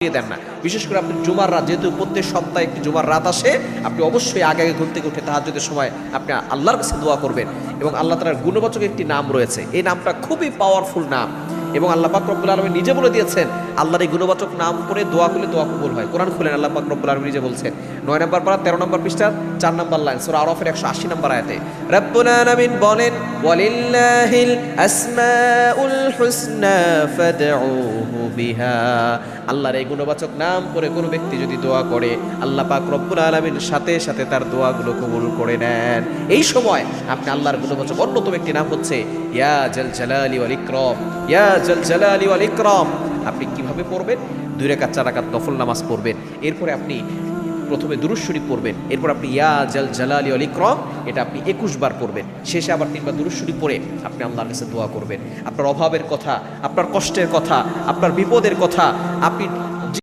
দেন না। বিশেষ করে আপনি জুমার রাত, যেহেতু প্রত্যেক সপ্তাহে একটি জুমার রাত আসে, আপনি অবশ্যই আগে আগে ঘুম থেকে উঠে তাহাজ্জুদের সময় আপনি আল্লাহর কাছে দোয়া করবেন। এবং আল্লাহ তাআলার গুণবাচক একটি নাম রয়েছে, এই নামটা খুবই পাওয়ারফুল নাম এবং আল্লাহ পাক রব্বুল আলামিন নিজে বলে দিয়েছেন আল্লাহর এই গুণবাচক নাম করে দোয়া করলে দোয়া কবুল হয়। কোরআন খুলেন, আল্লাহ পাক রব্বুল আলামিন নিজে বলছেন ৯ নম্বর পারা ১৩ নম্বর পৃষ্ঠার ৪ নম্বর লাইন, সূরা আরাফের ১৮০ নম্বর আয়াতে রব্বুল আলামিন বলেন ওয়ালিল্লাহিল আসমাউল হুসনা ফাদউহু বিহা। আল্লাহর এই গুণবাচক নাম করে কোনো ব্যক্তি যদি দোয়া করে, আল্লাহ পাক রব্বুল আলামিন সাথে সাথে তার দোয়াগুলো কবুল করে নেন। এই সময় আপনি আল্লাহর গুণবাচক অন্যতম একটি নাম হচ্ছে ইয়া জাল জালালি ওয়াল ইকরাম, ইয়া জাল জালালি ওয়াল ইকরাম। আপনি কিভাবে পড়বেন? ২ রাকাত ৪ রাকাত নফল নামাজ পড়বেন, এরপরে আপনি প্রথমে দুরূদ শরীফ পড়বেন, এরপর আপনি ইয়া জাল জালালি ওয়াল ইকরাম এটা আপনি ২১ বার পড়বেন, শেষে আবার ৩ বার দুরূদ শরীফ পড়ে আপনি আল্লাহর কাছে দোয়া করবেন। আপনার অভাবের কথা, আপনার কষ্টের কথা, আপনার বিপদের কথা আপনি